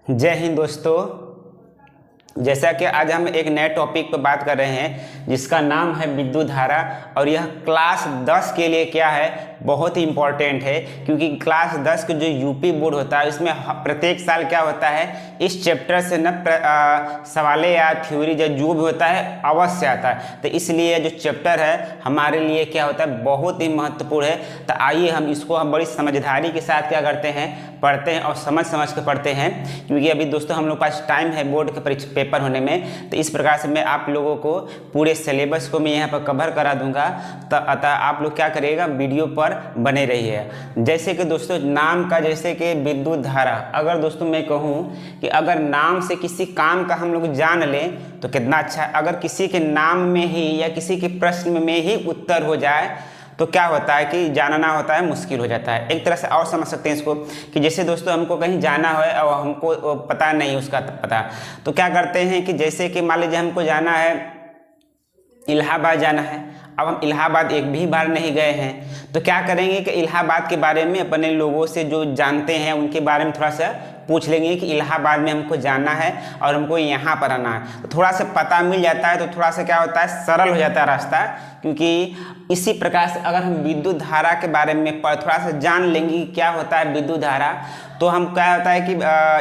जय हिंद दोस्तों। जैसा कि आज हम एक नए टॉपिक पर बात कर रहे हैं जिसका नाम है विद्युत धारा, और यह क्लास 10 के लिए क्या है, बहुत ही इम्पोर्टेंट है। क्योंकि क्लास 10 का जो यूपी बोर्ड होता है इसमें प्रत्येक साल क्या होता है, इस चैप्टर से न सवाल या थ्योरी जो भी होता है अवश्य आता है। तो इसलिए जो चैप्टर है हमारे लिए क्या होता है, बहुत ही महत्वपूर्ण है। तो आइए हम बड़ी समझदारी के साथ क्या करते हैं, पढ़ते हैं और समझ के पढ़ते हैं। क्योंकि अभी दोस्तों हम लोग पास टाइम है बोर्ड के पेपर होने में। तो इस प्रकार से मैं आप लोगों को पूरे सिलेबस को मैं यहाँ पर कवर करा दूंगा। तो अतः आप लोग क्या करिएगा, वीडियो पर बने रहिए। जैसे कि दोस्तों नाम का, जैसे कि विद्युत धारा, अगर दोस्तों मैं कहूँ कि अगर नाम से किसी काम का हम लोग जान लें तो कितना अच्छा है। अगर किसी के नाम में ही या किसी के प्रश्न में ही उत्तर हो जाए तो क्या होता है कि जानना होता है मुश्किल हो जाता है। एक तरह से और समझ सकते हैं इसको कि जैसे दोस्तों हमको कहीं जाना है और हमको पता नहीं उसका पता, तो क्या करते हैं कि जैसे कि मान लीजिए हमको जाना है इलाहाबाद जाना है। अब हम इलाहाबाद एक भी बार नहीं गए हैं, तो क्या करेंगे कि इलाहाबाद के बारे में अपने लोगों से जो जानते हैं उनके बारे में थोड़ा सा पूछ लेंगे कि इलाहाबाद में हमको जाना है और हमको यहाँ पर आना है। तो थोड़ा सा पता मिल जाता है, तो थोड़ा सा क्या होता है, सरल हो जाता है रास्ता। क्योंकि इसी प्रकार से अगर हम विद्युत धारा के बारे में थोड़ा सा जान लेंगे क्या होता है विद्युत धारा, तो हम क्या होता है कि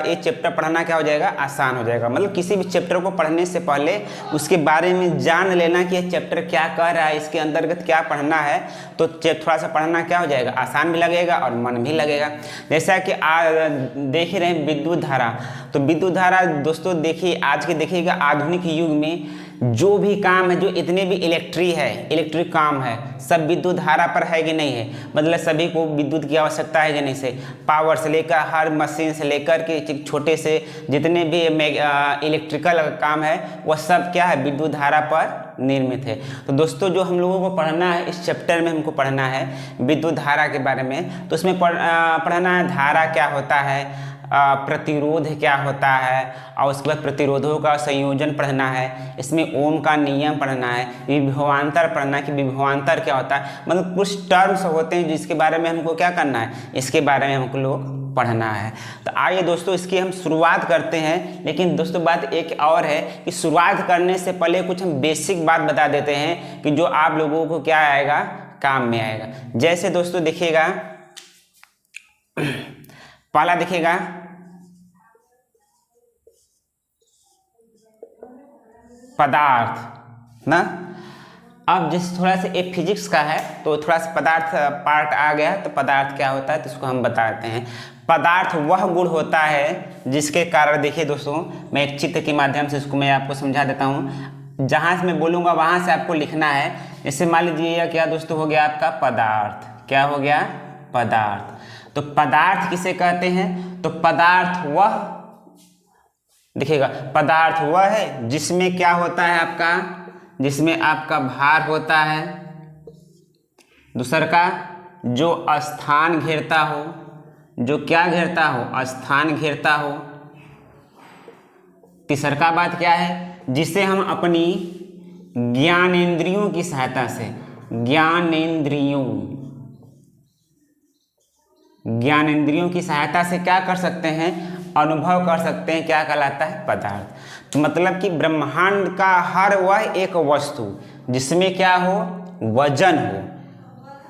ये चैप्टर पढ़ना क्या हो जाएगा, आसान हो जाएगा। मतलब किसी भी चैप्टर को पढ़ने से पहले उसके बारे में जान लेना कि ये चैप्टर क्या कह रहा है, इसके अंतर्गत क्या पढ़ना है, तो थोड़ा सा पढ़ना क्या हो जाएगा, आसान भी लगेगा और मन भी लगेगा। जैसा कि देख ही रहे हैं विद्युत धारा। तो विद्युत धारा दोस्तों देखिए, आज के देखिएगा आधुनिक युग में जो भी काम है, जो इतने भी इलेक्ट्रिक काम है, सब विद्युत धारा पर है कि नहीं है। मतलब सभी को विद्युत की आवश्यकता है कि नहीं से, पावर से लेकर हर मशीन से लेकर के छोटे से जितने भी इलेक्ट्रिकल काम है वह सब क्या है, विद्युत धारा पर निर्मित है। तो दोस्तों जो हम लोगों को पढ़ना है, इस चैप्टर में हमको पढ़ना है विद्युत धारा के बारे में। तो उसमें पढ़ना है धारा क्या होता है, प्रतिरोध क्या होता है, और उसके बाद प्रतिरोधों का संयोजन पढ़ना है। इसमें ओम का नियम पढ़ना है, विभवांतर पढ़ना है कि विभवांतर क्या होता है। मतलब कुछ टर्म्स होते हैं जिसके बारे में हमको क्या करना है, इसके बारे में हमको लोग पढ़ना है। तो आइए दोस्तों इसकी हम शुरुआत करते हैं। लेकिन दोस्तों बात एक और है कि शुरुआत करने से पहले कुछ हम बेसिक बात बता देते हैं कि जो आप लोगों को क्या आएगा, काम में आएगा। जैसे दोस्तों देखिएगा, पहला देखिएगा पदार्थ ना। अब जैसे थोड़ा सा एक फिजिक्स का है तो थोड़ा सा पदार्थ पार्ट आ गया, तो पदार्थ क्या होता है तो इसको हम बताते हैं। पदार्थ वह गुण होता है जिसके कारण, देखिए दोस्तों मैं एक चित्र के माध्यम से इसको मैं आपको समझा देता हूँ। जहाँ से मैं बोलूँगा वहाँ से आपको लिखना है। जैसे मान लीजिए क्या दोस्तों हो गया आपका पदार्थ, क्या हो गया, पदार्थ। तो पदार्थ किसे कहते हैं, तो पदार्थ वह, देखिएगा पदार्थ वह है जिसमें क्या होता है आपका, जिसमें आपका भार होता है। दूसर का जो स्थान घेरता हो, जो क्या घेरता हो, स्थान घेरता हो। तीसर का बात क्या है, जिसे हम अपनी ज्ञानेंद्रियों की सहायता से, ज्ञानेंद्रियों की सहायता से क्या कर सकते हैं, अनुभव कर सकते हैं, क्या कहलाता है, पदार्थ। तो मतलब कि ब्रह्मांड का हर वह एक वस्तु जिसमें क्या हो, वजन हो,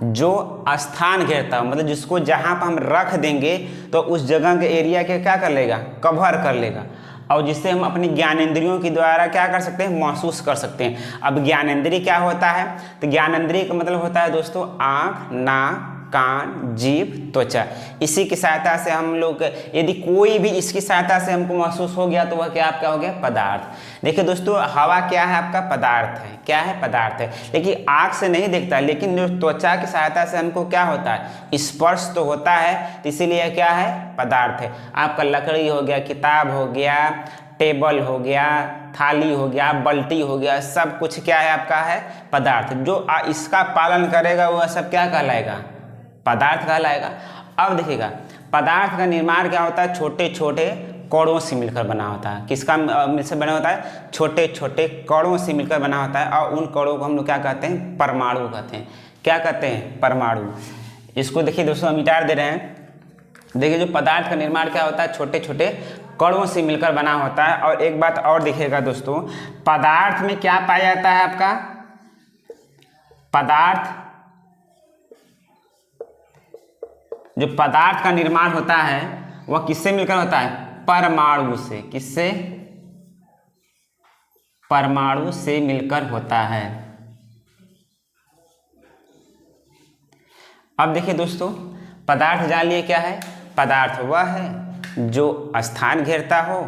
जो स्थान घेरता हो, मतलब जिसको जहाँ पर हम रख देंगे तो उस जगह के एरिया के क्या कर लेगा, कवर कर लेगा, और जिससे हम अपनी ज्ञानेंद्रियों के द्वारा क्या कर सकते हैं, महसूस कर सकते हैं। अब ज्ञानेंद्रिय क्या होता है, तो ज्ञानेंद्रिय का मतलब होता है दोस्तों आँख, नाक, कान, जीभ, त्वचा। इसी की सहायता से हम लोग, यदि कोई भी इसकी सहायता से हमको महसूस हो गया तो वह क्या आपका हो गया, पदार्थ। देखिए दोस्तों हवा क्या है, आपका पदार्थ है, क्या है, पदार्थ है। लेकिन आँख से नहीं दिखता, लेकिन जो त्वचा की सहायता से हमको क्या होता है, स्पर्श तो होता है, तो इसीलिए क्या है, पदार्थ है। आपका लकड़ी हो गया, किताब हो गया, टेबल हो गया, थाली हो गया, बल्टी हो गया, सब कुछ क्या है, आपका है पदार्थ। जो इसका पालन करेगा वह सब क्या कहलाएगा, पदार्थ कहलाएगा। अब देखिएगा पदार्थ का निर्माण क्या होता है, छोटे छोटे कणों से मिलकर बना होता है। किसका मिलकर बना होता है, छोटे छोटे कणों से मिलकर बना होता है। और उन कणों को हम लोग क्या कहते हैं, परमाणु कहते हैं। क्या कहते हैं, परमाणु। इसको देखिए दोस्तों हम मिटा दे रहे हैं। देखिए जो पदार्थ का निर्माण क्या होता है, छोटे छोटे कणों से मिलकर बना होता है। और एक बात और दिखेगा दोस्तों, पदार्थ में क्या पाया जाता है आपका, पदार्थ, जो पदार्थ का निर्माण होता है वह किससे मिलकर होता है, परमाणु से। किससे, परमाणु से मिलकर होता है। अब देखिए दोस्तों, पदार्थ जान लिए क्या है, पदार्थ वह है जो स्थान घेरता हो,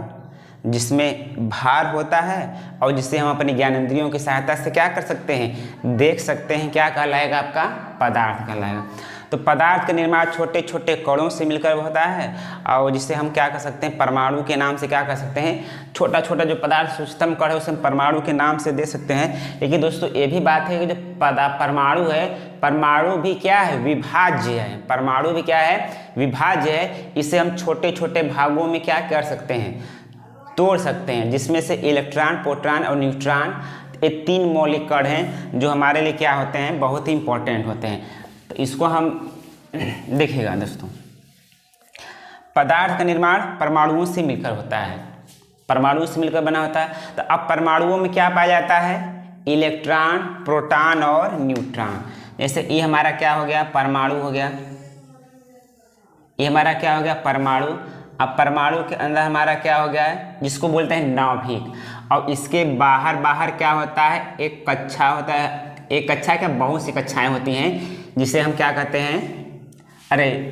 जिसमें भार होता है और जिसे हम अपनी ज्ञानेंद्रियों की सहायता से क्या कर सकते हैं, देख सकते हैं। क्या कहलाएगा, आपका पदार्थ कहलाएगा। तो पदार्थ का निर्माण छोटे छोटे कणों से मिलकर होता है और जिसे हम क्या कर सकते हैं, परमाणु के नाम से क्या कर सकते हैं, छोटा छोटा जो पदार्थ सूक्ष्मतम कण है उसे हम परमाणु के नाम से दे सकते हैं। लेकिन दोस्तों ये भी बात है कि जो परमाणु है, परमाणु भी क्या है, विभाज्य है। परमाणु भी क्या है, विभाज्य है। इसे हम छोटे छोटे भागों में क्या कर सकते हैं, तोड़ सकते हैं, जिसमें से इलेक्ट्रॉन, प्रोटॉन और न्यूट्रॉन, ये 3 मौलिक कण हैं जो हमारे लिए क्या होते हैं, बहुत ही इंपॉर्टेंट होते हैं। तो इसको हम देखिएगा दोस्तों, पदार्थ का निर्माण परमाणुओं से मिलकर होता है, परमाणु से मिलकर बना होता है। तो अब परमाणुओं में क्या पाया जाता है, इलेक्ट्रॉन, प्रोटॉन और न्यूट्रॉन। जैसे ये हमारा क्या हो गया, परमाणु हो गया, ये हमारा क्या हो गया, परमाणु। अब परमाणु के अंदर हमारा क्या हो गया है, जिसको बोलते हैं नाभिक। और इसके बाहर बाहर क्या होता है, एक कक्षा होता है। एक कक्षा क्या, बहुत सी कक्षाएं होती हैं जिसे हम क्या कहते हैं,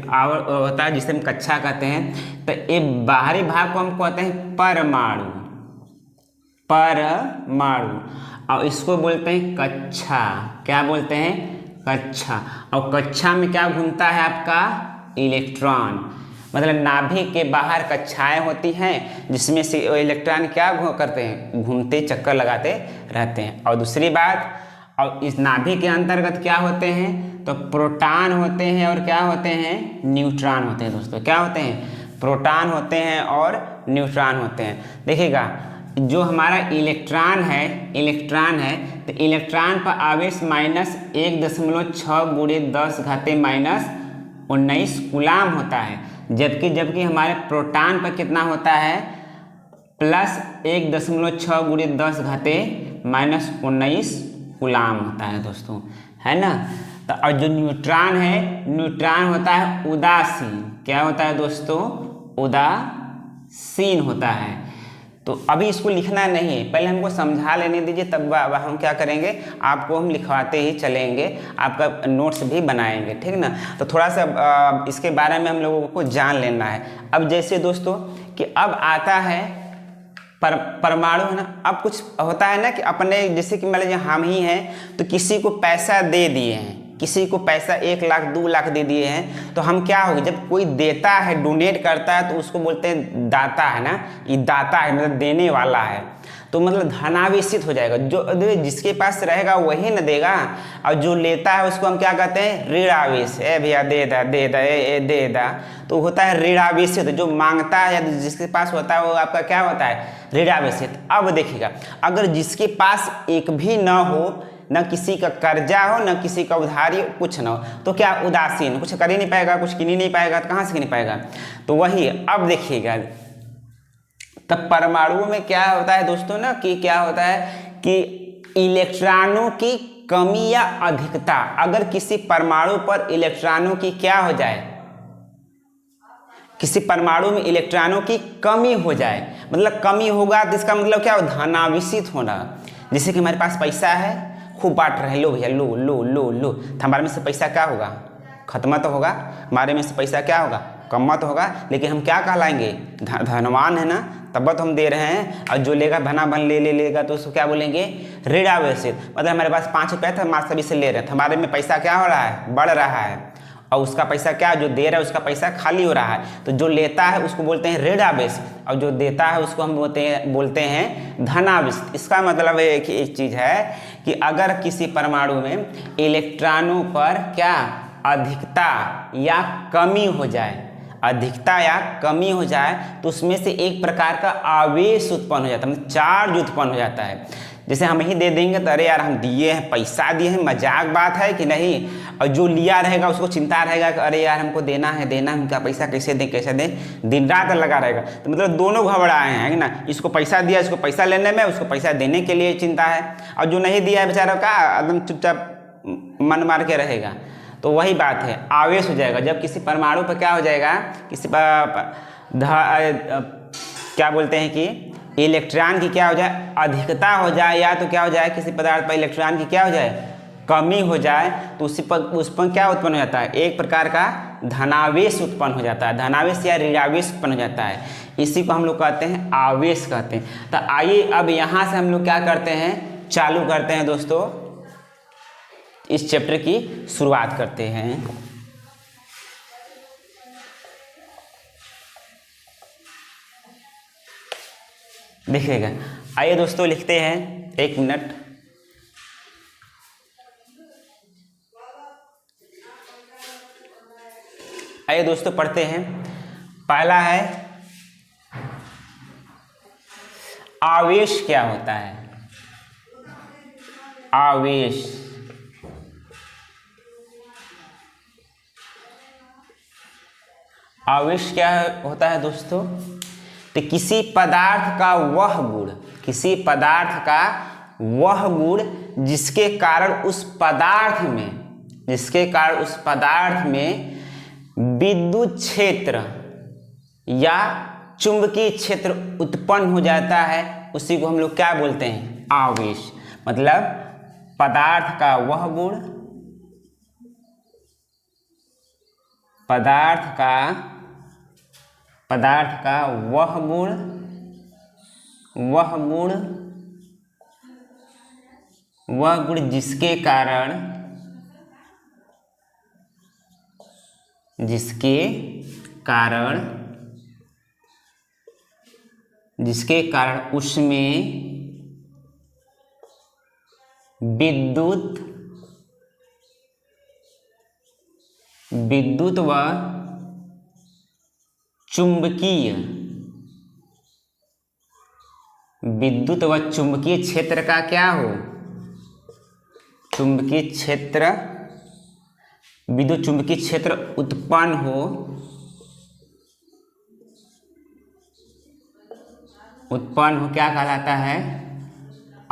आवरण होता है जिसे हम कक्षा कहते हैं। तो ये बाहरी भाग को हम कहते हैं परमाणु, परमाणु। और इसको बोलते हैं कक्षा। क्या बोलते हैं, कक्षा। और कक्षा में क्या घूमता है आपका, इलेक्ट्रॉन। मतलब नाभिक के बाहर कक्षाएं होती हैं जिसमें से इलेक्ट्रॉन क्या करते हैं, घूमते चक्कर लगाते रहते हैं। और दूसरी बात, और इस नाभिक के अंतर्गत क्या होते हैं, तो प्रोटॉन होते हैं और क्या होते हैं, न्यूट्रॉन होते हैं। दोस्तों क्या होते हैं, प्रोटॉन होते हैं और न्यूट्रॉन होते हैं। देखिएगा, जो हमारा इलेक्ट्रॉन है, इलेक्ट्रॉन है, तो इलेक्ट्रॉन पर आवेश -1.6 × 10⁻⁻19 कूलाम होता है। जबकि हमारे प्रोटॉन पर कितना होता है, +1.6 × 10⁻⁻19 कूलाम होता है दोस्तों, है ना। तो और जो न्यूट्रॉन है, न्यूट्रॉन होता है उदासीन। क्या होता है दोस्तों, उदासीन होता है। तो अभी इसको लिखना नहीं है, पहले हमको समझा लेने दीजिए, तब हम क्या करेंगे, आपको हम लिखवाते ही चलेंगे, आपका नोट्स भी बनाएंगे, ठीक ना। तो थोड़ा सा इसके बारे में हम लोगों को जान लेना है। अब जैसे दोस्तों कि अब आता है परमाणु, है ना। अब कुछ होता है ना कि अपने, जैसे कि मान लीजिए हम ही हैं, तो किसी को पैसा दे दिए हैं, किसी को पैसा 1 लाख 2 लाख दे दिए हैं, तो हम क्या होगी, जब कोई देता है, डोनेट करता है, तो उसको बोलते हैं दाता, है ना। ये दाता है, मतलब देने वाला है। तो मतलब धनावेशित हो जाएगा। जो जिसके पास रहेगा वही न देगा, और जो लेता है उसको हम क्या कहते हैं, ऋणावेश। भैया दे दा, दे दा, दे दा, तो होता है ऋणावेशित। जो मांगता है या जिसके पास होता है वो आपका क्या होता है, ऋणावेशित। अब देखिएगा, अगर जिसके पास एक भी न हो, न किसी का कर्जा हो, न किसी का उधारी, कुछ ना हो, तो क्या उदासीन, कुछ कर ही नहीं पाएगा, कुछ किन ही नहीं पाएगा, तो कहाँ से किन पाएगा। तो वही अब देखिएगा, तब परमाणु में क्या होता है दोस्तों ना, कि क्या होता है कि इलेक्ट्रॉनों की कमी या अधिकता, अगर किसी परमाणु पर इलेक्ट्रॉनों की क्या हो जाए, किसी परमाणु में इलेक्ट्रॉनों की कमी हो जाए, मतलब कमी होगा तो इसका मतलब क्या हो, धनावेशित होना। जैसे कि हमारे पास पैसा है, खूब बांट रहे, लो भैया, लो लो लो लो, तो हमारे में से पैसा क्या होगा, खत्म तो होगा, हमारे में से पैसा क्या होगा, कम तो होगा। लेकिन हम क्या कहलाएंगे, धनवान है ना, तब तो हम दे रहे हैं। और जो लेगा भना भन ले लेगा तो उसको क्या बोलेंगे, ऋणावेशित। मतलब हमारे पास 5 रुपया था, हमारे सभी से ले रहे हैं, हमारे में पैसा क्या हो रहा है, बढ़ रहा है, और उसका पैसा क्या, जो दे रहा है उसका पैसा खाली हो रहा है। तो जो लेता है उसको बोलते हैं ऋणावेश, और जो देता है उसको हम बोलते हैं धनावेश। इसका मतलब है कि एक चीज़ है कि अगर किसी परमाणु में इलेक्ट्रॉनों पर क्या अधिकता या कमी हो जाए, अधिकता या कमी हो जाए, तो उसमें से एक प्रकार का आवेश उत्पन्न हो जाता है, मतलब चार्ज उत्पन्न हो जाता है। जैसे हम ही दे देंगे तो अरे यार हम दिए हैं, पैसा दिए हैं, मजाक बात है कि नहीं। और जो लिया रहेगा उसको चिंता रहेगा कि अरे यार हमको देना है उनका पैसा कैसे दें, दिन रात लगा रहेगा। तो मतलब दोनों घबराए हैं ना, इसको पैसा दिया, इसको पैसा लेने में, उसको पैसा देने के लिए चिंता है। और जो नहीं दिया है बेचारा का एकदम चुपचाप मन मार के रहेगा। तो वही बात है, आवेश हो जाएगा जब किसी परमाणु पर क्या हो जाएगा, किसी क्या बोलते हैं कि इलेक्ट्रॉन की क्या हो जाए, अधिकता हो जाए, या तो क्या हो जाए किसी पदार्थ पर इलेक्ट्रॉन की क्या हो जाए, कमी हो जाए, तो उस पर क्या उत्पन्न हो जाता है, एक प्रकार का धनावेश उत्पन्न हो जाता है, धनावेश या ऋणावेश उत्पन्न हो जाता है। इसी को हम लोग कहते हैं आवेश कहते हैं। तो आइए अब यहाँ से हम लोग क्या करते हैं, चालू करते हैं दोस्तों, इस चैप्टर की शुरुआत करते हैं। देखिएगा, आइए दोस्तों लिखते हैं, 1 मिनट। आइए दोस्तों पढ़ते हैं। पहला है आवेश क्या होता है। आवेश, आवेश क्या होता है दोस्तों, तो किसी पदार्थ का वह गुण, किसी पदार्थ का वह गुण जिसके कारण उस पदार्थ में विद्युत क्षेत्र या चुंबकीय क्षेत्र उत्पन्न हो जाता है, उसी को हम लोग क्या बोलते हैं, आवेश। मतलब पदार्थ का वह गुण, पदार्थ का वह गुण जिसके कारण उसमें विद्युत व चुंबकीय क्षेत्र का क्या हो, विद्युत चुंबकीय क्षेत्र उत्पन्न हो, क्या कहलाता है,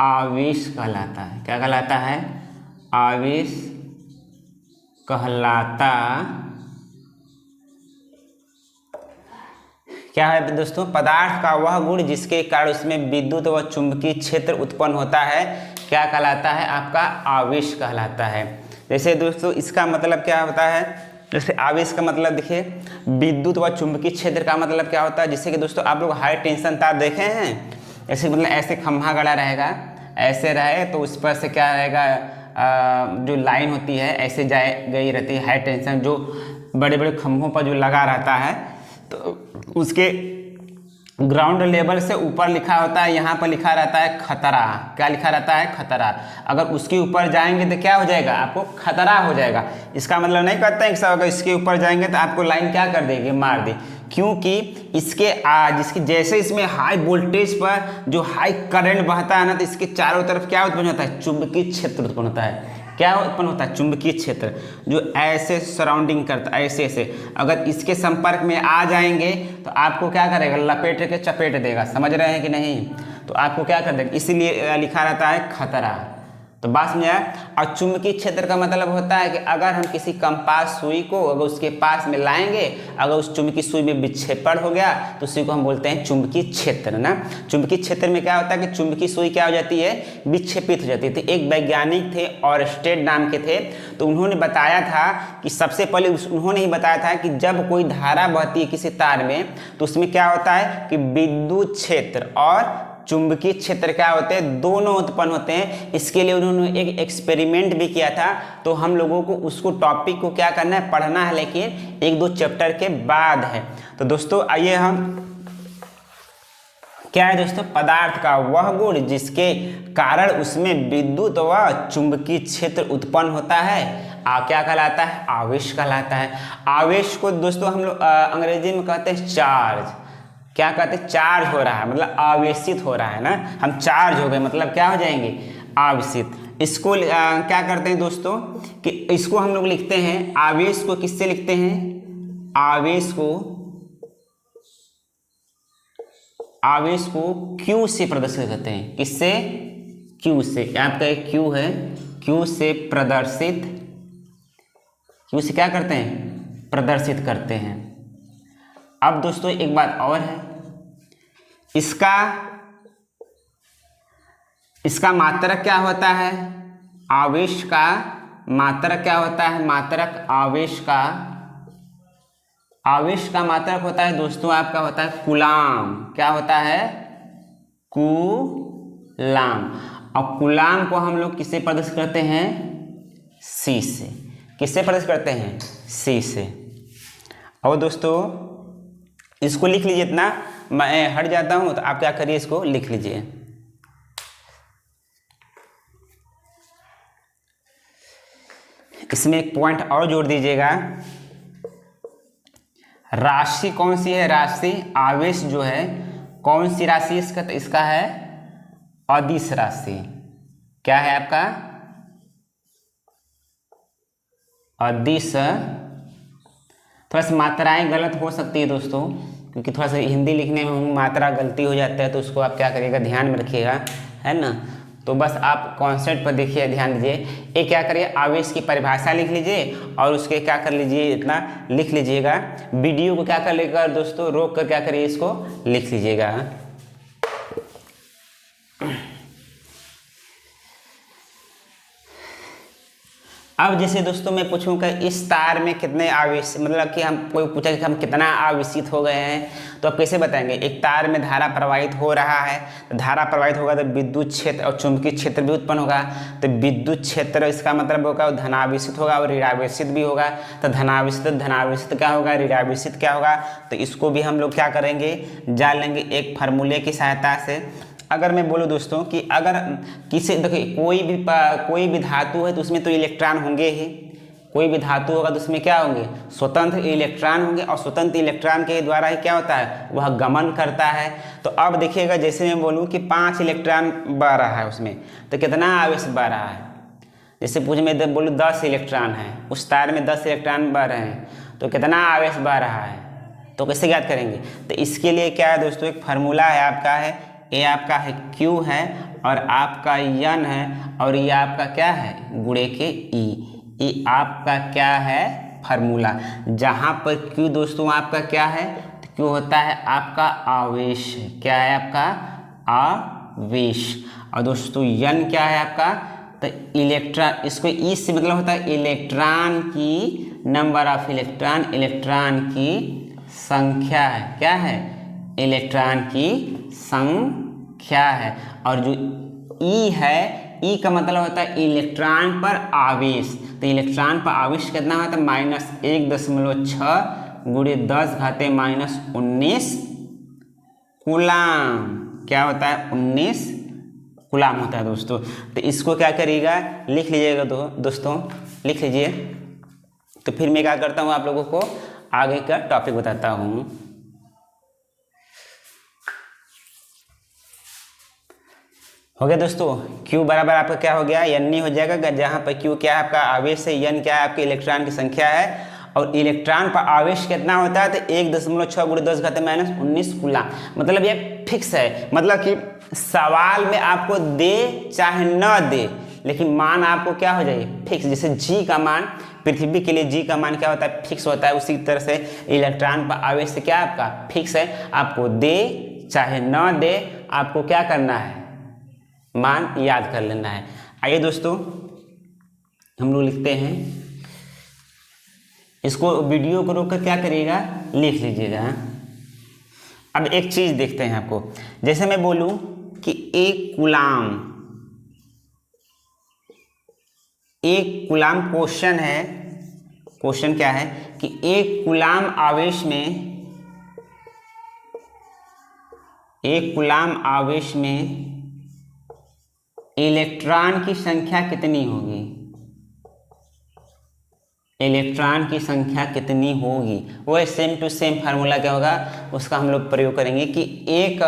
आवेश कहलाता है। क्या कहलाता है, आवेश कहलाता। क्या है दोस्तों, पदार्थ का वह गुण जिसके कारण उसमें विद्युत व चुंबकीय क्षेत्र उत्पन्न होता है, क्या कहलाता है, आपका आवेश कहलाता है। जैसे दोस्तों इसका मतलब क्या होता है, जैसे आवेश का मतलब देखिए, विद्युत व चुंबकीय क्षेत्र का मतलब क्या होता है, जैसे कि दोस्तों आप लोग हाई टेंशन तार देखे हैं, ऐसे मतलब ऐसे खंभा गड़ा रहेगा, ऐसे रहे तो उस पर से क्या रहेगा, जो लाइन होती है ऐसे गई रहती है, हाई टेंशन जो बड़े बड़े खंभों पर जो लगा रहता है, तो उसके ग्राउंड लेवल से ऊपर लिखा होता है, यहाँ पर लिखा रहता है खतरा। क्या लिखा रहता है, खतरा। अगर उसके ऊपर जाएंगे तो क्या हो जाएगा, आपको खतरा हो जाएगा। इसका मतलब नहीं कहते हैं कि सब अगर इसके ऊपर जाएंगे तो आपको लाइन क्या कर देगी, मार दे, क्योंकि जिसकी जैसे इसमें हाई वोल्टेज पर जो हाई करंट बहता है ना, तो इसके चारों तरफ क्या उत्पन्न होता है, चुंबकीय क्षेत्र उत्पन्न होता है। क्या उत्पन्न होता है, चुंबकीय क्षेत्र, जो ऐसे सराउंडिंग करता है, ऐसे अगर इसके संपर्क में आ जाएंगे तो आपको क्या करेगा, लपेट के चपेट देगा। समझ रहे हैं कि नहीं, तो आपको क्या कर देगा, इसीलिए लिखा रहता है खतरा। तो बात समझ आया। और चुंबकीय क्षेत्र का मतलब होता है कि अगर हम किसी कंपास सुई को अगर उसके पास में लाएंगे, अगर उस चुंबकीय सुई में विक्षेपण हो गया तो उसी को हम बोलते हैं चुंबकीय क्षेत्र ना। चुंबकीय क्षेत्र में क्या होता है कि चुंबकीय सुई क्या हो जाती है, विक्षेपित हो जाती है। एक वैज्ञानिक थे ऑरस्टेड नाम के थे, तो उन्होंने बताया था कि सबसे पहले उन्होंने ही बताया था कि जब कोई धारा बहती है किसी तार में तो उसमें क्या होता है कि विद्युत क्षेत्र और चुंबकीय क्षेत्र क्या होते हैं, दोनों उत्पन्न होते हैं। इसके लिए उन्होंने एक एक्सपेरिमेंट भी किया था, तो हम लोगों को उसको टॉपिक को क्या करना है, पढ़ना है, लेकिन 1-2 चैप्टर के बाद है। तो दोस्तों आइए हम क्या है दोस्तों, पदार्थ का वह गुण जिसके कारण उसमें विद्युत व चुंबकीय क्षेत्र उत्पन्न होता है, क्या कहलाता है, आवेश कहलाता है। आवेश को दोस्तों हम लोग अंग्रेजी में कहते हैं चार्ज। क्या कहते हैं, चार्ज हो रहा है, मतलब आवेशित हो रहा है ना, हम चार्ज हो गए मतलब क्या हो जाएंगे, आवेशित। इसको क्या करते हैं दोस्तों कि इसको हम लोग लिखते हैं, आवेश को किससे लिखते हैं, आवेश को Q से प्रदर्शित करते हैं, किससे, Q से। आपका एक Q है, Q से प्रदर्शित, Q से क्या करते हैं, प्रदर्शित करते हैं। अब दोस्तों एक बात और है, इसका मात्रक क्या होता है, आवेश का मात्रक क्या होता है, मात्रक आवेश का मात्रक होता है दोस्तों आपका होता है कूलाम। क्या होता है, कूलाम। और कूलाम को हम लोग किससे प्रदर्शित करते हैं, C से। किससे प्रदर्शित करते हैं, C से। और दोस्तों इसको लिख लीजिए, इतना मैं हट जाता हूं तो आप क्या करिए, इसको लिख लीजिए। इसमें एक पॉइंट और जोड़ दीजिएगा, राशि कौन सी है, राशि आवेश जो है कौन सी राशि इसका है, अदिश राशि। क्या है आपका, अदिश। थोड़ा सा मात्राएं गलत हो सकती है दोस्तों, क्योंकि थोड़ा सा हिंदी लिखने में मात्रा गलती हो जाता है, तो उसको आप क्या करिएगा, ध्यान में रखिएगा, है ना। तो बस आप कॉन्सेप्ट पर देखिए, ध्यान दीजिए। एक क्या करिए, आवेश की परिभाषा लिख लीजिए और उसके क्या कर लीजिए, इतना लिख लीजिएगा। वीडियो को क्या कर लेगा दोस्तों, रोक कर क्या करिए, इसको लिख लीजिएगा। अब जैसे दोस्तों मैं पूछूंगा इस तार में कितने आवेश, मतलब कि हम कोई पूछा कि हम कितना आवेशित हो गए हैं, तो आप कैसे बताएंगे। एक तार में धारा प्रवाहित हो रहा है, तो धारा प्रवाहित होगा तो विद्युत क्षेत्र और चुंबकीय क्षेत्र भी उत्पन्न होगा। तो विद्युत क्षेत्र इसका मतलब होगा धनावेशित होगा और ऋणावेशित भी होगा। तो धनावेशित क्या होगा, ऋणावेशित क्या होगा, तो इसको भी हम लोग क्या करेंगे, जान लेंगे एक फार्मूले की सहायता से। अगर मैं बोलूँ दोस्तों कि अगर किसी, देखिए कोई भी धातु है तो उसमें तो इलेक्ट्रॉन होंगे ही, कोई भी धातु होगा तो उसमें क्या होंगे, स्वतंत्र इलेक्ट्रॉन होंगे, और स्वतंत्र इलेक्ट्रॉन के द्वारा ही क्या होता है, वह गमन करता है। तो अब देखिएगा, जैसे मैं बोलूँ कि 5 इलेक्ट्रॉन बह रहा है उसमें, तो कितना आवेश बह रहा है। जैसे मैं बोलूँ 10 इलेक्ट्रॉन है, उस तार में 10 इलेक्ट्रॉन बह रहे हैं, तो कितना आवेश बह रहा है, तो कैसे याद करेंगे। तो इसके लिए क्या है दोस्तों, एक फार्मूला है आपका, है ये आपका है Q है और आपका N है, और ये आपका क्या है, गुणे के E। ये आपका क्या है, फार्मूला। जहाँ पर Q दोस्तों आपका क्या है, तो Q होता है आपका आवेश। क्या है आपका, आवेश। और दोस्तों N क्या है आपका, तो इलेक्ट्रॉन। इसको E से मतलब होता है इलेक्ट्रॉन की, नंबर ऑफ इलेक्ट्रॉन, इलेक्ट्रॉन की संख्या है। क्या है, इलेक्ट्रॉन की संख्या है। और जो E है, E का मतलब होता है इलेक्ट्रॉन पर आवेश। तो इलेक्ट्रॉन पर आवेश कितना होता है, -1.6 गुणे 10⁻⁻19 कूलाम। क्या होता है, 19 कूलाम होता है दोस्तों। तो इसको क्या करिएगा, लिख लीजिएगा दोस्तों, लिख लीजिए। तो फिर मैं क्या करता हूँ, आप लोगों को आगे का टॉपिक बताता हूँ। हो गया दोस्तों, Q बराबर आपका क्या हो गया, N हो जाएगा, जहाँ पर Q क्या है आपका आवेश है, N क्या है आपके इलेक्ट्रॉन की संख्या है, और इलेक्ट्रॉन पर आवेश कितना होता है, तो 1.6 गुणे 10⁻⁻19 कूलाम। मतलब ये फिक्स है, मतलब कि सवाल में आपको दे चाहे न दे, लेकिन मान आपको क्या हो जाए, फिक्स। जैसे G का मान, पृथ्वी के लिए G का मान क्या होता है, फिक्स होता है, उसी तरह से इलेक्ट्रॉन पर आवेश से क्या आपका फिक्स है। आपको दे चाहे न दे, आपको क्या करना है, मान याद कर लेना है। आइए दोस्तों हम लोग लिखते हैं, इसको वीडियो को रोककर क्या करिएगा, लिख लीजिएगा। अब एक चीज देखते हैं आपको, जैसे मैं बोलूं कि एक कूलाम क्वेश्चन है, क्वेश्चन क्या है कि एक कूलाम आवेश में इलेक्ट्रॉन की संख्या कितनी होगी। इलेक्ट्रॉन की संख्या कितनी होगी, वो सेम टू सेम फार्मूला क्या होगा उसका हम लोग प्रयोग करेंगे कि एक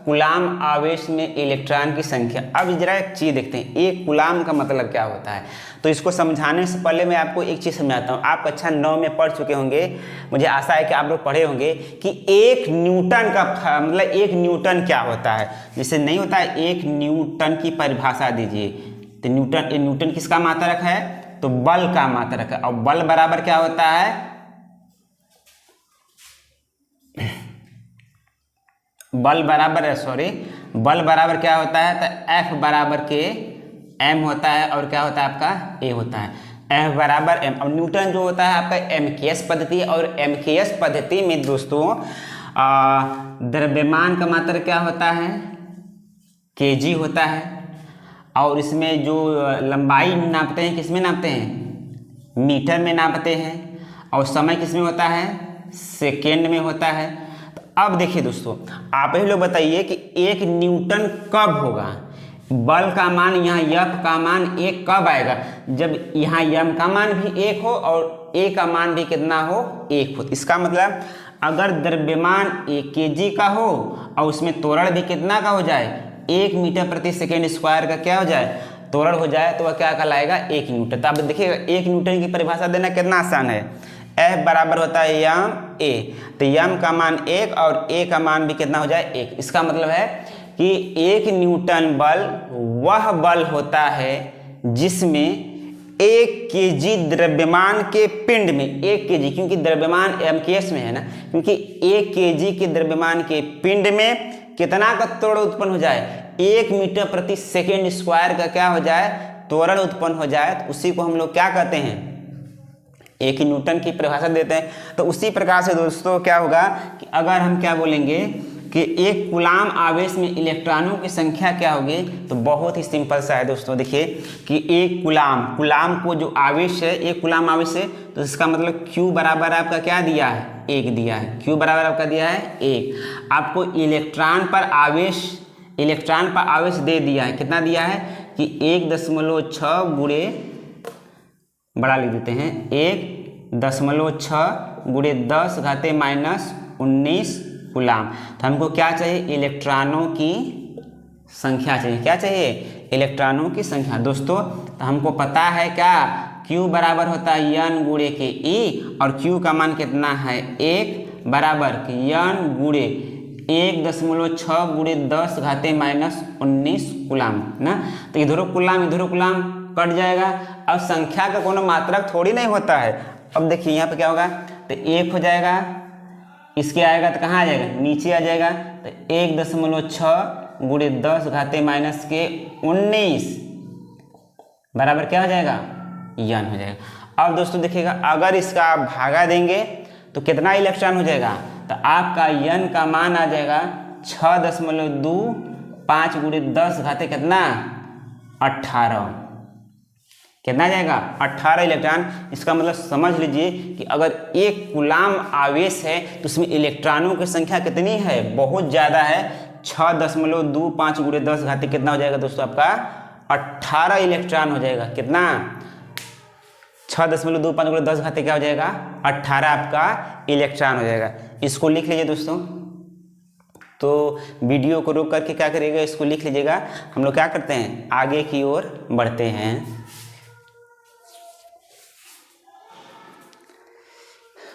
कूलाम आवेश में इलेक्ट्रॉन की संख्या। अब जरा एक चीज़ देखते हैं, एक कूलाम का मतलब क्या होता है। तो इसको समझाने से पहले मैं आपको एक चीज़ समझाता हूँ। आप कक्षा 9 में पढ़ चुके होंगे, मुझे आशा है कि आप लोग पढ़े होंगे कि एक न्यूटन का मतलब एक न्यूटन क्या होता है। जैसे नहीं होता है, एक न्यूटन की परिभाषा दीजिए, तो न्यूटन किसका मात्रक है, तो बल का मात्रक है। और बल बराबर क्या होता है, बल बराबर क्या होता है, तो F बराबर के m होता है और क्या होता है आपका a होता है, F बराबर m। और न्यूटन जो होता है आपका MKS पद्धति, और MKS पद्धति में दोस्तों द्रव्यमान का मात्रा क्या होता है, kg होता है। और इसमें जो लंबाई नापते हैं किस में नापते हैं, मीटर में नापते हैं। और समय किस में होता है, सेकेंड में होता है। तो अब देखिए दोस्तों, आप ही लोग बताइए कि एक न्यूटन कब होगा, बल का मान यहाँ F का मान 1 कब आएगा, जब यहाँ m का मान भी 1 हो और a का मान भी कितना हो, 1 हो। इसका मतलब अगर द्रव्यमान 1 kg का हो और उसमें त्वरण भी कितना का हो जाए, 1 मीटर प्रति सेकेंड स्क्वायर का क्या हो जाए, त्वरण हो जाए, तो वह क्या कहलाएगा, 1 न्यूटन। तो आप देखिएगा 1 न्यूटन की परिभाषा देना कितना आसान है। F बराबर होता है m a, तो m का मान 1 और a का मान भी कितना हो जाए, 1। इसका मतलब है कि 1 न्यूटन बल वह बल होता है जिसमें 1 kg द्रव्यमान के पिंड में, 1 kg क्योंकि द्रव्यमान MKS में है ना, क्योंकि 1 kg के द्रव्यमान के पिंड में कितना का त्वरण उत्पन्न हो जाए, 1 मीटर प्रति सेकेंड स्क्वायर का क्या हो जाए, त्वरण उत्पन्न हो जाए। तो उसी को हम लोग क्या कहते हैं, 1 न्यूटन की परिभाषा देते हैं। तो उसी प्रकार से दोस्तों क्या होगा कि अगर हम क्या बोलेंगे कि एक कूलाम आवेश में इलेक्ट्रॉनों की संख्या क्या होगी, तो बहुत ही सिंपल सा है दोस्तों। देखिए कि एक कूलाम को जो आवेश है, एक कूलाम आवेश है, तो इसका मतलब Q बराबर आपका क्या दिया है, 1 दिया है। Q बराबर आपका दिया है 1। आपको इलेक्ट्रॉन पर आवेश दे दिया है, कितना दिया है कि 1.6 गुणे, बड़ा लिख देते हैं, 1.6 गुणे 10 घाते -19 कूलाम। तो हमको क्या चाहिए, इलेक्ट्रॉनों की संख्या चाहिए। क्या चाहिए, इलेक्ट्रॉनों की संख्या। दोस्तों तो हमको पता है क्या, Q बराबर होता है N गुणे के E, और Q का मान कितना है 1 बराबर N गुणे 1.6 गुणे 10 घाते -19 कूलाम ना। तो इधरो कूलाम कट जाएगा। अब संख्या का कोनो मात्रक थोड़ी नहीं होता है। अब देखिए यहाँ पे क्या होगा, तो 1 हो जाएगा, इसके आएगा तो कहाँ आ जाएगा, नीचे आ जाएगा। तो 1.6 गुणे 10 घाते -19 बराबर क्या हो जाएगा, N हो जाएगा। अब दोस्तों देखिएगा, अगर इसका आप भागा देंगे तो कितना इलेक्ट्रॉन हो जाएगा, तो आपका N का मान आ जाएगा 6.25 गुणे 10 घाते कितना 18, कितना जाएगा 18 इलेक्ट्रॉन। इसका मतलब समझ लीजिए कि अगर एक कूलाम आवेश है तो उसमें इलेक्ट्रॉनों की संख्या कितनी है, बहुत ज़्यादा है। 6.25 गुणे 10 घाते कितना हो जाएगा दोस्तों, आपका 18 इलेक्ट्रॉन हो जाएगा। कितना, 6.25 गुणे 10 घाते क्या हो जाएगा, 18 आपका इलेक्ट्रॉन हो जाएगा। इसको लिख लीजिए दोस्तों। तो वीडियो को रोक करके क्या करिएगा, इसको लिख लीजिएगा। हम लोग क्या करते हैं, आगे की ओर बढ़ते हैं।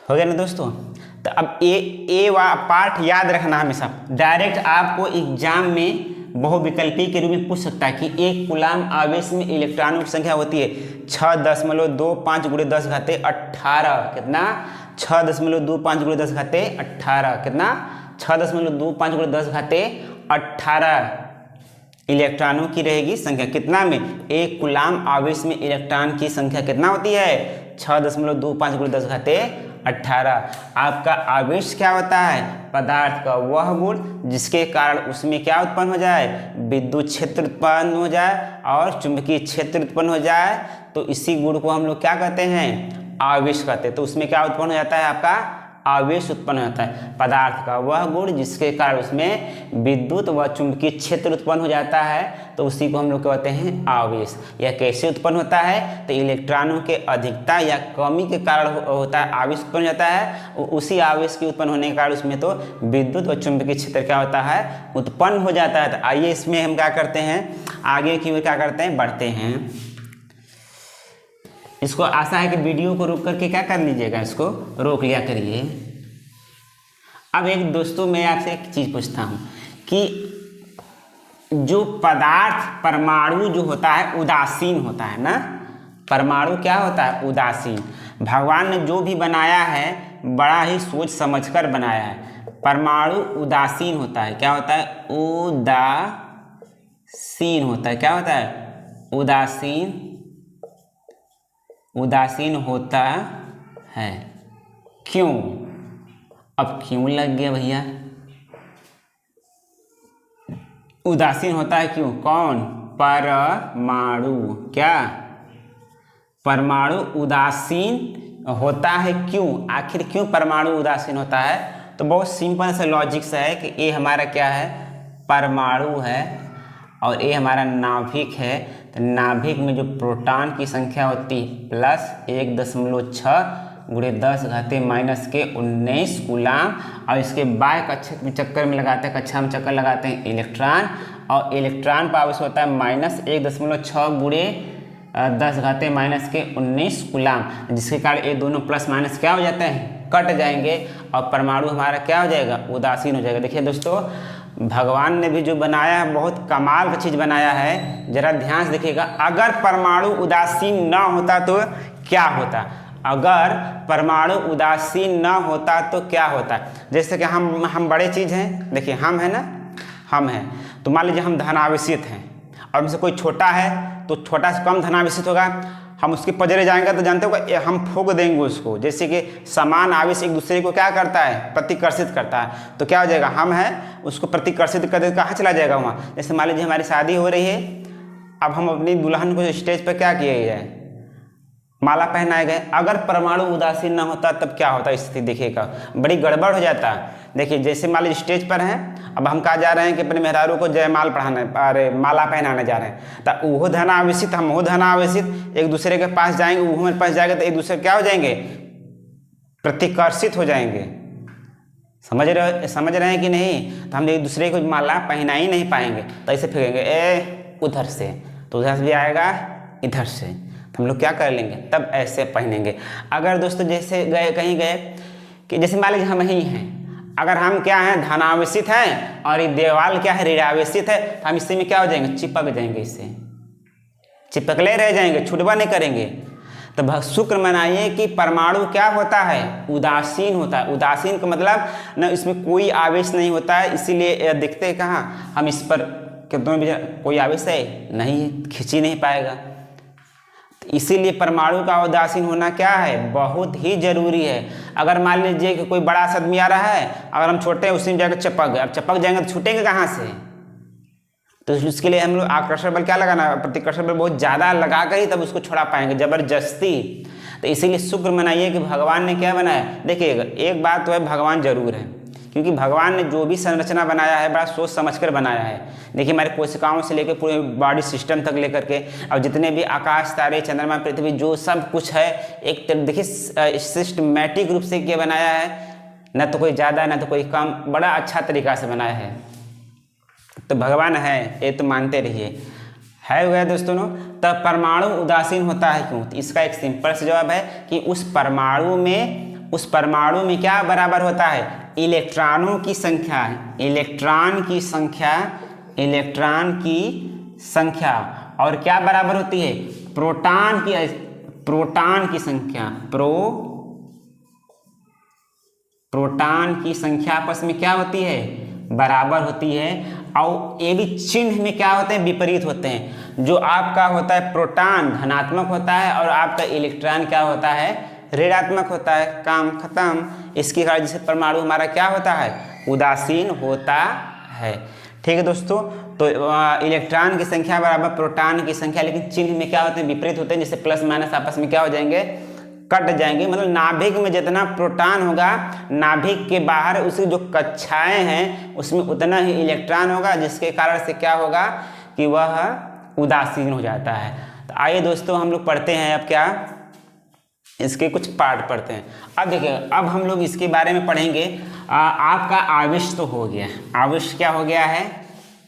हो गया ना दोस्तों। तो अब ए पार्ट याद रखना हमेशा। डायरेक्ट आपको एग्जाम में बहुविकल्पी के रूप में पूछ सकता है कि एक कूलाम आवेश में इलेक्ट्रॉनों की संख्या होती है 6.25 गुणे 10 घाते 18, कितना 6.25 गुणे 10 घाते 18, कितना 6.25 गुणे 10 घाते 18 इलेक्ट्रॉनों की रहेगी संख्या। कितना में, एक कूलाम आवेश में इलेक्ट्रॉन की संख्या कितना होती है, 6.25 गुणे 10 घाते 18। आपका आवेश क्या होता है, पदार्थ का वह गुण जिसके कारण उसमें क्या उत्पन्न हो जाए, विद्युत क्षेत्र उत्पन्न हो जाए और चुंबकीय क्षेत्र उत्पन्न हो जाए। तो इसी गुण को हम लोग क्या कहते हैं, आवेश कहते हैं। तो उसमें क्या उत्पन्न हो जाता है, आपका आवेश उत्पन्न होता है। पदार्थ का वह गुण जिसके कारण उसमें विद्युत व चुंबकीय क्षेत्र उत्पन्न हो जाता है, तो उसी को हम लोग कहते हैं आवेश। यह कैसे उत्पन्न होता है? तो इलेक्ट्रॉनों के अधिकता या कमी के कारण होता है, आवेश उत्पन्न होता है। उसी आवेश के उत्पन्न होने के कारण उसमें तो विद्युत व चुंबकीय क्षेत्र क्या होता है? उत्पन्न हो जाता है। तो आइए इसमें हम क्या करते हैं, आगे की ओर क्या करते हैं, बढ़ते हैं। इसको आशा है कि वीडियो को रोक करके क्या कर लीजिएगा, इसको रोक लिया करिए। अब एक दोस्तों मैं आपसे एक चीज़ पूछता हूँ कि जो पदार्थ परमाणु जो होता है उदासीन होता है ना, परमाणु क्या होता है? उदासीन। भगवान ने जो भी बनाया है बड़ा ही सोच समझकर बनाया है। परमाणु उदासीन होता है। क्या होता है? उदासीन होता है। क्या होता है? उदासीन होता है। क्यों? अब क्यों लग गया भैया? उदासीन होता है क्यों? कौन? परमाणु। क्या? परमाणु उदासीन होता है क्यों? आखिर क्यों परमाणु उदासीन होता है? तो बहुत सिंपल सा लॉजिक सा है कि ये हमारा क्या है? परमाणु है और ये हमारा नाभिक है। तो नाभिक में जो प्रोटॉन की संख्या होती है प्लस 1.6 गुणे 10⁻⁻⁰ कूलाम, और इसके बाय कक्षक में चक्कर में लगाते हैं, कक्षा में चक्कर लगाते हैं इलेक्ट्रॉन, और इलेक्ट्रॉन पर आवेश होता है -1.6 गुणे 10⁻⁻⁰ कूलाम, जिसके कारण ये दोनों प्लस माइनस क्या हो जाते हैं? कट जाएंगे और परमाणु हमारा क्या हो जाएगा? उदासीन हो जाएगा। देखिए दोस्तों, भगवान ने भी जो बनाया है बहुत कमाल का चीज़ बनाया है, जरा ध्यान से देखिएगा। अगर परमाणु उदासीन ना होता तो क्या होता? अगर परमाणु उदासीन ना होता तो क्या होता? जैसे कि हम बड़े चीज़ हैं, देखिए हम है ना, हम हैं, तो मान लीजिए हम धनावेशित हैं और हमसे कोई छोटा है तो छोटा से कम धनावेशित होगा, हम उसके पजरे जाएंगे तो जानते हो हम फूंक देंगे उसको। जैसे कि समान आवेश एक दूसरे को क्या करता है? प्रतिकर्षित करता है, तो क्या हो जाएगा? हम हैं उसको प्रतिकर्षित कर दे, कहाँ चला जाएगा? वहाँ। जैसे मान लीजिए हमारी शादी हो रही है, अब हम अपनी दुल्हन को स्टेज पर क्या किए जाए? माला पहनाए गए। अगर परमाणु उदासीन ना होता तब क्या होता स्थिति? देखिएगा बड़ी गड़बड़ हो जाता। देखिए जैसे मान लीजिए स्टेज पर हैं, अब हम कहा जा रहे हैं कि अपने मेहरारू को जयमाल पढ़ाने, अरे माला पहनाने जा रहे हैं, तो वो धनावेशित हम वो धनावेशित एक दूसरे के पास जाएंगे, वो हमारे पास जाएगा, तो एक दूसरे क्या हो जाएंगे? प्रतिकर्षित हो जाएंगे। समझ रहे हैं कि नहीं? तो हम एक दूसरे को माला पहना ही नहीं पाएंगे, तो ऐसे फेंकेंगे ए उधर से, तो उधर से भी आएगा इधर से, हम लोग क्या कर लेंगे? तब ऐसे पहनेंगे। अगर दोस्तों जैसे कहीं गए कि जैसे मान लीजिए हम ही हैं, अगर हम क्या हैं? धनावेशित हैं और ये देवाल क्या है? ऋणावेशित है, तो हम इससे में क्या हो जाएंगे? चिपक जाएंगे, इससे चिपकले रह जाएंगे, छुटवा नहीं करेंगे। तो शुक्र मनाइए कि परमाणु क्या होता है? उदासीन होता है। उदासीन का मतलब न इसमें कोई आवेश नहीं होता है, इसीलिए दिखते हैं कहाँ हम इस पर कितनों भी कोई आवेश है नहीं, खींच ही नहीं पाएगा। इसीलिए परमाणु का उदासीन होना क्या है? बहुत ही जरूरी है। अगर मान लीजिए कि कोई बड़ा आदमी आ रहा है, अगर हम छोटे हैं उसी में जाकर चिपक गए, अब चिपक जाएंगे तो छूटेंगे कहाँ से? तो उसके लिए हम लोग आकर्षण बल क्या लगाना? प्रतिकर्षण बल बहुत ज़्यादा लगा कर ही तब उसको छोड़ा पाएंगे, जबरदस्ती। तो इसीलिए शुक्र मनाइए कि भगवान ने क्या बनाया। देखिएगा एक बात तो है, भगवान जरूर है, क्योंकि भगवान ने जो भी संरचना बनाया है बड़ा सोच समझकर बनाया है। देखिए हमारे कोशिकाओं से लेकर पूरे बॉडी सिस्टम तक लेकर के और जितने भी आकाश, तारे, चंद्रमा, पृथ्वी, जो सब कुछ है, एक देखिए सिस्टमैटिक रूप से क्या बनाया है, न तो कोई ज़्यादा न तो कोई कम, बड़ा अच्छा तरीका से बनाया है। तो भगवान है ये तो मानते रहिए, है गया दोस्तों। तब परमाणु उदासीन होता है क्यों? तो इसका एक सिंपल सा जवाब है कि उस परमाणु में क्या बराबर होता है? इलेक्ट्रॉनों की संख्या, इलेक्ट्रॉन की संख्या और क्या बराबर होती है? प्रोटॉन की संख्या, प्रोटॉन की संख्या आपस में क्या होती है? बराबर होती है। और ये भी चिन्ह में क्या होते हैं? विपरीत होते हैं। जो आपका होता है प्रोटॉन धनात्मक होता है और आपका इलेक्ट्रॉन क्या होता है? ऋणात्मक होता है। काम खत्म। इसके कारण जिसे परमाणु हमारा क्या होता है? उदासीन होता है। ठीक है दोस्तों, तो इलेक्ट्रॉन की संख्या बराबर प्रोटॉन की संख्या, लेकिन चिन्ह में क्या होते हैं? विपरीत होते हैं। जैसे प्लस माइनस आपस में क्या हो जाएंगे? कट जाएंगे, मतलब नाभिक में जितना प्रोटॉन होगा नाभिक के बाहर उसकी जो कक्षाएं हैं उसमें उतना ही इलेक्ट्रॉन होगा, जिसके कारण से क्या होगा कि वह उदासीन हो जाता है। तो आइए दोस्तों हम लोग पढ़ते हैं अब क्या, इसके कुछ पार्ट पढ़ते हैं। अब देखिए, अब हम लोग इसके बारे में पढ़ेंगे। आपका आवेश तो हो गया, आवेश क्या हो गया है,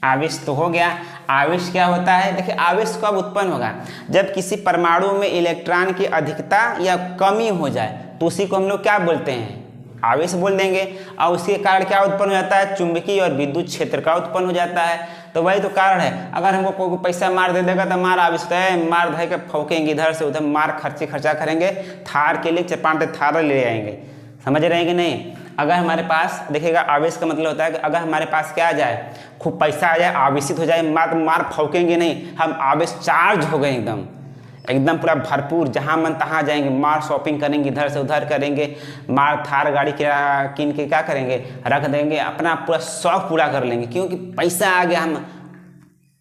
आवेश तो हो गया। आवेश क्या होता है, देखिए आवेश कब उत्पन्न होगा, जब किसी परमाणु में इलेक्ट्रॉन की अधिकता या कमी हो जाए तो उसी को हम लोग क्या बोलते हैं, आवेश बोल देंगे। और उसके कारण क्या उत्पन्न हो जाता है, चुंबकीय और विद्युत क्षेत्र का उत्पन्न हो जाता है। तो वही तो कारण है, अगर हमको कोई पैसा मार दे देगा तो मार आवेश है, मार धर के फौकेंगे इधर से उधर, मार खर्चा करेंगे, थार के लिए 4-5 थार ले आएंगे, समझ रहे हैं कि नहीं। अगर हमारे पास देखिएगा आवेश का मतलब होता है कि अगर हमारे पास क्या आ जाए, खूब पैसा आ जाए, आवेशित हो जाए, मार फौकेंगे नहीं, हम आवेश चार्ज हो गए एकदम पूरा भरपूर, जहाँ मन तहाँ जाएंगे, मार शॉपिंग करेंगे, इधर से उधर करेंगे, मार थार गाड़ी किन के क्या करेंगे, रख देंगे, अपना पूरा शौक पूरा कर लेंगे, क्योंकि पैसा आ गया, हम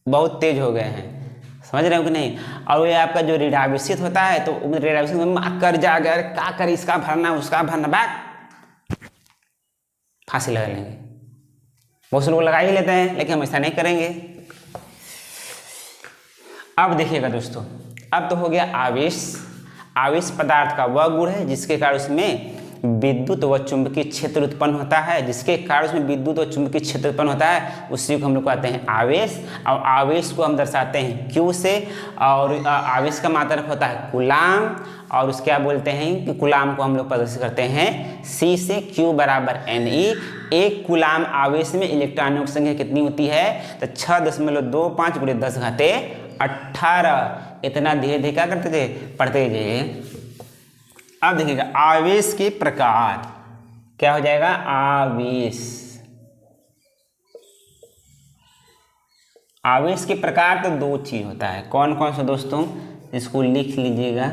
बहुत तेज हो गए हैं, समझ रहे हो कि नहीं। और ये आपका जो ऋणावेशित होता है तो ऋणावेशित में कर्जा आ गया, क्या करे, इसका भरना उसका भरना, बैक फांसी लगा लेंगे। बहुत से लोग लगा ही लेते हैं, लेकिन हम ऐसा नहीं करेंगे। अब देखिएगा दोस्तों, अब तो हो गया आवेश। आवेश पदार्थ का वह गुण है जिसके कारण उसमें विद्युत व चुंबकीय क्षेत्र उत्पन्न होता है, जिसके कारण उसमें विद्युत व चुंबकीय क्षेत्र उत्पन्न होता है, उसी को हम लोग कहते हैं आवेश। और आवेश को हम दर्शाते हैं Q से, और आवेश का मात्रक होता है कूलाम, और उसके क्या बोलते हैं कि कूलाम को हम लोग प्रदर्शित करते हैं C से। Q बराबर Ne। एक कूलाम आवेश में इलेक्ट्रॉनों की संख्या कितनी होती है, तो 6.25 × 10⁻18। इतना धीरे धीरे क्या करते थे, पढ़ते थे। अब देखिएगा आवेश के प्रकार क्या हो जाएगा, आवेश। आवेश के प्रकार तो 2 चीज होता है, कौन कौन सा दोस्तों, इसको लिख लीजिएगा।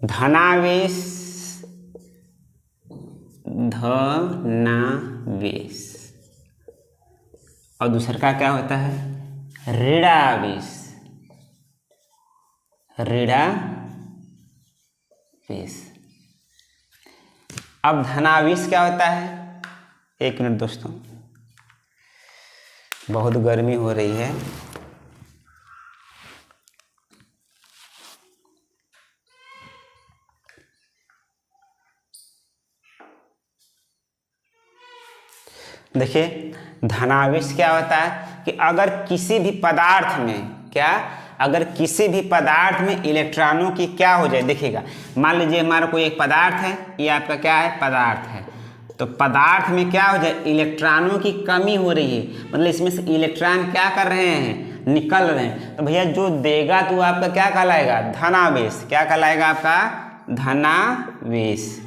धनावेश, धनावेश, और दूसरा का क्या होता है, ऋणावेश, ऋणावेश। अब धनावेश क्या होता है, 1 मिनट दोस्तों, बहुत गर्मी हो रही है। देखिए धनावेश क्या होता है कि अगर किसी भी पदार्थ में अगर किसी भी पदार्थ में इलेक्ट्रॉनों की क्या हो जाए, देखिएगा मान लीजिए हमारा कोई एक पदार्थ है, ये आपका क्या है, पदार्थ है, तो पदार्थ में क्या हो जाए, इलेक्ट्रॉनों की कमी हो रही है, मतलब इसमें से इलेक्ट्रॉन क्या कर रहे हैं, निकल रहे हैं, तो भैया जो देगा तो आपका क्या कहलाएगा, धनावेश। क्या कहलाएगा आपका, धनावेश,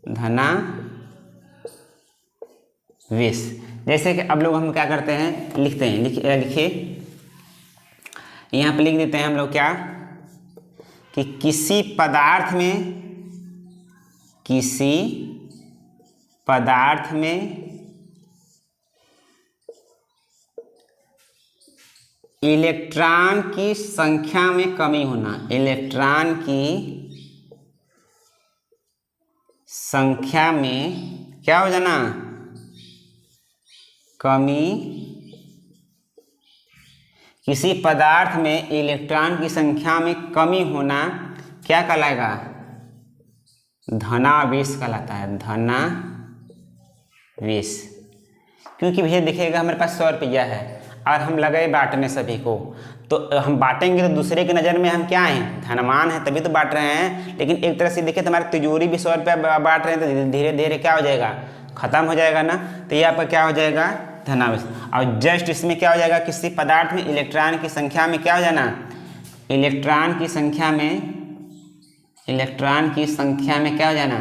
धनावेश। जैसे कि अब लोग हम क्या करते हैं, लिखते हैं, लिखिए यहाँ पे लिख देते हैं हम लोग क्या, कि किसी पदार्थ में इलेक्ट्रॉन की संख्या में कमी होना, इलेक्ट्रॉन की संख्या में क्या हो जाना, कमी। किसी पदार्थ में इलेक्ट्रॉन की संख्या में कमी होना क्या कहलाएगा, धनावेश कहलाता है, धनावेश। क्योंकि भैया देखिएगा हमारे पास 100 रुपया है और हम लगे बांटने सभी को, तो हम बांटेंगे तो दूसरे की नज़र में हम क्या हैं, धनवान हैं, तभी तो बांट रहे हैं। लेकिन एक तरह से देखिए तो हमारी तिजोरी भी 100 रुपया बांट रहे हैं, तो धीरे धीरे क्या हो जाएगा, खत्म हो जाएगा ना। तो ये आपका क्या हो जाएगा, धनावेश। और जस्ट इसमें क्या हो जाएगा, किसी पदार्थ में इलेक्ट्रॉन की संख्या में क्या हो जाना, इलेक्ट्रॉन की संख्या में क्या हो जाना,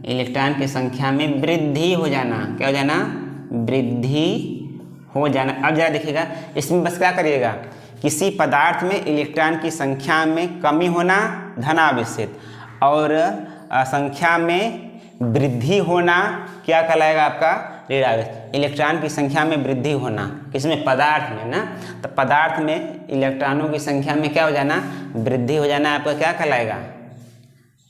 इलेक्ट्रॉन की संख्या में वृद्धि हो जाना। क्या हो जाना, वृद्धि हो जाना। अब जरा देखिएगा इसमें बस क्या करिएगा, किसी पदार्थ में इलेक्ट्रॉन की संख्या में कमी होना धनावेशित, और संख्या में वृद्धि होना क्या कहलाएगा आपका, ऋण आवेश, इलेक्ट्रॉन की संख्या में वृद्धि होना, किसमें, पदार्थ में ना। तो पदार्थ में इलेक्ट्रॉनों की संख्या में क्या हो जाना, वृद्धि हो जाना, आपका क्या कहलाएगा,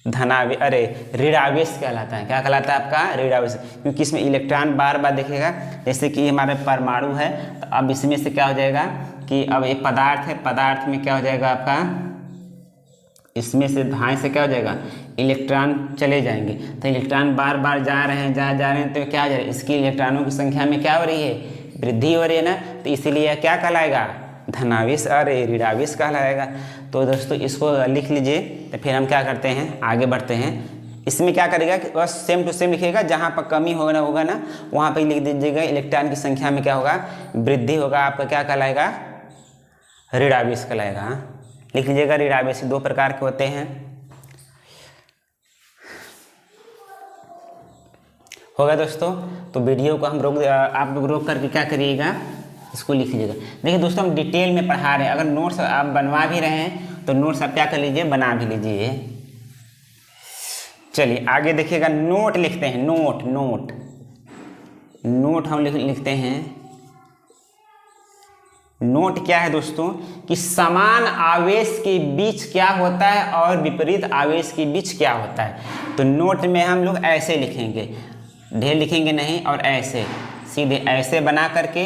धनावेश, अरे ऋण आवेश कहलाता है। क्या कहलाता है आपका, ऋण आवेश, क्योंकि इसमें इलेक्ट्रॉन बार बार देखेगा। जैसे कि हमारे परमाणु है, तो अब इसमें से क्या हो जाएगा कि अब एक पदार्थ है, पदार्थ में क्या हो जाएगा आपका, इसमें से धाए से क्या हो जाएगा, इलेक्ट्रॉन चले जाएंगे। तो इलेक्ट्रॉन बार बार जा रहे हैं, जा रहे हैं, तो क्या हो जाएगा, इसकी इलेक्ट्रॉनों की संख्या में क्या हो रही है, वृद्धि हो रही है ना। तो इसीलिए क्या कहलाएगा, धनावेश, अरे ऋण आवेश कहलाएगा। तो दोस्तों इसको लिख लीजिए। तो फिर हम क्या करते हैं, आगे बढ़ते हैं। इसमें क्या करेगा कि बस सेम टू सेम लिखिएगा, जहाँ पर कमी होगा ना वहाँ पर लिख दीजिएगा इलेक्ट्रॉन की संख्या में क्या होगा, वृद्धि होगा, आपका क्या कहलाएगा, ऋण आवेश कहलाएगा। लिख लीजिएगा, ऋण आवेश 2 प्रकार के होते हैं। होगा दोस्तों। तो वीडियो को हम आप लोग रोक करके क्या करिएगा, इसको लिख लीजिएगा। देखिए दोस्तों, हम डिटेल में पढ़ा रहे हैं, अगर नोट्स आप बनवा भी रहे हैं तो नोट्स आप क्या कर लीजिए, बना भी लीजिए। चलिए आगे देखिएगा, नोट लिखते हैं, नोट नोट नोट हम लिखते हैं। नोट क्या है दोस्तों, कि समान आवेश के बीच क्या होता है और विपरीत आवेश के बीच क्या होता है। तो नोट में हम लोग ऐसे लिखेंगे, ढेर लिखेंगे नहीं, और ऐसे सीधे ऐसे बना करके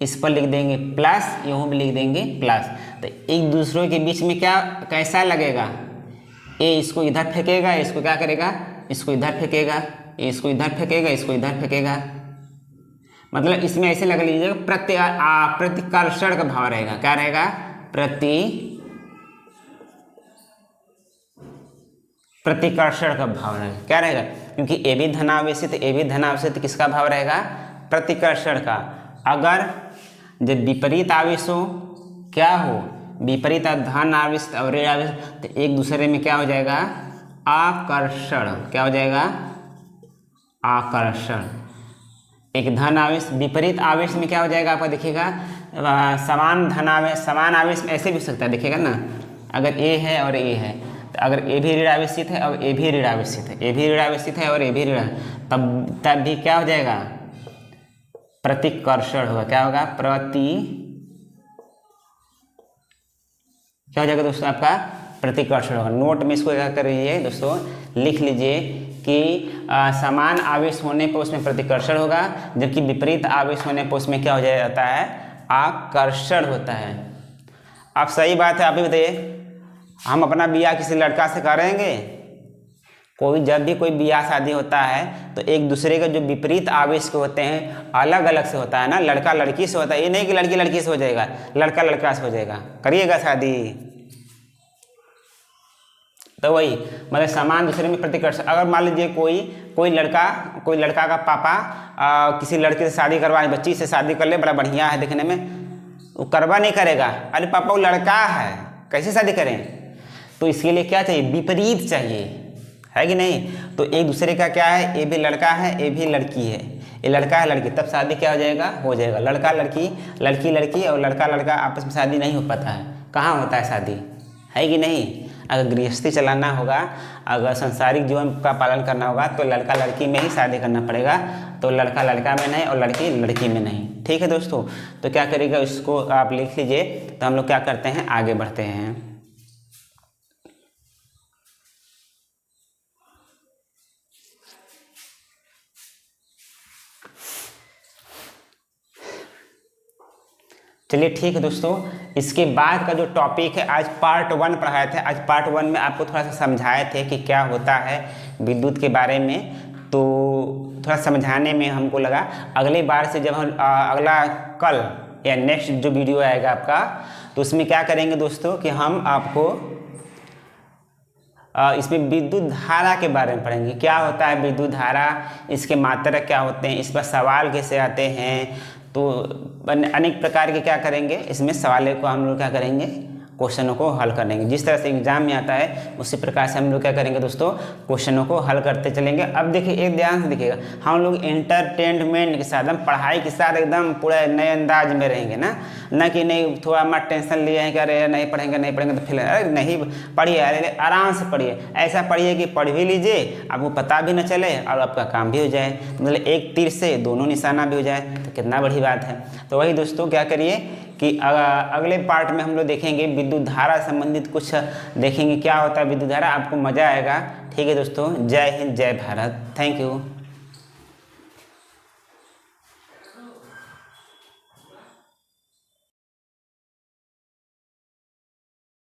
इस पर लिख देंगे प्लस, यूँ भी लिख देंगे प्लस। तो एक दूसरे के बीच में क्या कैसा लगेगा, ये इसको इधर फेंकेगा, इसको क्या करेगा, इसको इधर फेंकेगा, इसको इधर फेंकेगा, इसको इधर फेंकेगा। मतलब इसमें ऐसे लग लीजिएगा, प्रतिकर्षण का भाव रहेगा। क्या रहेगा, प्रतिकर्षण का भाव रहेगा। क्या रहेगा, क्योंकि ए भी धनावेशित, ए भी धनावेशित, किसका भाव रहेगा, प्रतिकर्षण का। अगर जब विपरीत आवेश हो, क्या हो, विपरीत धन आवेश और ऋण आवेश, तो एक दूसरे में क्या हो जाएगा, आकर्षण। क्या हो जाएगा, आकर्षण। एक धन आवेश, विपरीत आवेश में क्या हो जाएगा आपका, देखिएगा समान धन आवेश, समान आवेश में ऐसे भी हो सकता है, देखिएगा ना, अगर ए है और ए है, तो अगर ए भी ऋण आवेशित है और ए भी ऋण आवेशित है, ए भी ऋण आवेशित है और ए भी ऋण, तब भी क्या हो जाएगा, प्रतिकर्षण होगा। क्या होगा, क्या हो जाएगा दोस्तों, आपका प्रतिकर्षण होगा। नोट में इसको क्या करिए दोस्तों, लिख लीजिए कि समान आवेश होने पर उसमें प्रतिकर्षण होगा, जबकि विपरीत आवेश होने पर उसमें क्या हो जाता है, आकर्षण होता है। अब सही बात है, आप ही बताइए, हम अपना बियाह किसी लड़का से करेंगे? जब भी कोई बियाह शादी होता है तो एक दूसरे के जो विपरीत आवेश के होते हैं अलग अलग से होता है ना, लड़का लड़की से होता है, ये नहीं कि लड़की लड़की से हो जाएगा, लड़का लड़का से हो जाएगा। करिएगा शादी, तो वही मतलब समान दूसरे में प्रतिकर्षण। अगर मान लीजिए कोई लड़का का पापा किसी लड़के से शादी करवा, बच्ची से शादी कर ले, बड़ा बढ़िया है देखने में, वो करवा नहीं करेगा, अरे पापा वो लड़का है, कैसे शादी करें? तो इसके लिए क्या चाहिए, विपरीत चाहिए, है कि नहीं? तो एक दूसरे का क्या है, ये भी लड़का है, ये भी लड़की है, ये लड़का है लड़की, तब शादी क्या हो जाएगा, हो जाएगा। लड़का लड़की, लड़की लड़की और लड़का लड़का आपस में शादी नहीं हो पाता है, कहाँ होता है शादी, है कि नहीं? अगर गृहस्थी चलाना होगा, अगर सांसारिक जीवन का पालन करना होगा तो लड़का लड़की में ही शादी करना पड़ेगा, तो लड़का लड़का में नहीं और लड़की लड़की में नहीं। ठीक है दोस्तों, तो क्या करेगा, इसको आप लिख लीजिए। तो हम लोग क्या करते हैं, आगे बढ़ते हैं। चलिए ठीक है दोस्तों, इसके बाद का जो टॉपिक है, आज पार्ट 1 पढ़ाए थे। आज पार्ट 1 में आपको थोड़ा सा समझाए थे कि क्या होता है विद्युत के बारे में, तो थोड़ा समझाने में हमको लगा अगली बार से जब हम अगला कल या नेक्स्ट जो वीडियो आएगा आपका, तो उसमें क्या करेंगे दोस्तों कि हम आपको इसमें विद्युत धारा के बारे में पढ़ेंगे। क्या होता है विद्युत धारा, इसके मात्रक क्या होते हैं, इस पर सवाल कैसे आते हैं, तो अनेक प्रकार के क्या करेंगे, इसमें सवालों को हम लोग क्या करेंगे, क्वेश्चनों को हल करेंगे। जिस तरह से एग्जाम में आता है उसी प्रकार से हम लोग क्या करेंगे दोस्तों, क्वेश्चनों को हल करते चलेंगे। अब देखिए एक ध्यान से देखिएगा, हम लोग एंटरटेनमेंट के साथ, हम पढ़ाई के साथ एकदम पूरा नए अंदाज में रहेंगे ना कि नहीं थोड़ा मत टेंशन लिए हैं कि अरे नहीं पढ़ेंगे तो फिर अरे नहीं पढ़िए, अरे आराम से पढ़िए, ऐसा पढ़िए कि पढ़ भी लीजिए, आपको पता भी न चले और आपका काम भी हो जाए, मतलब एक तीर से दोनों निशाना भी हो जाए, तो कितना बड़ी बात है। तो वही दोस्तों क्या करिए कि अगले पार्ट में हम लोग देखेंगे विद्युत धारा संबंधित कुछ देखेंगे क्या होता है विद्युत धारा, आपको मज़ा आएगा। ठीक है दोस्तों, जय हिंद जय भारत, थैंक यू।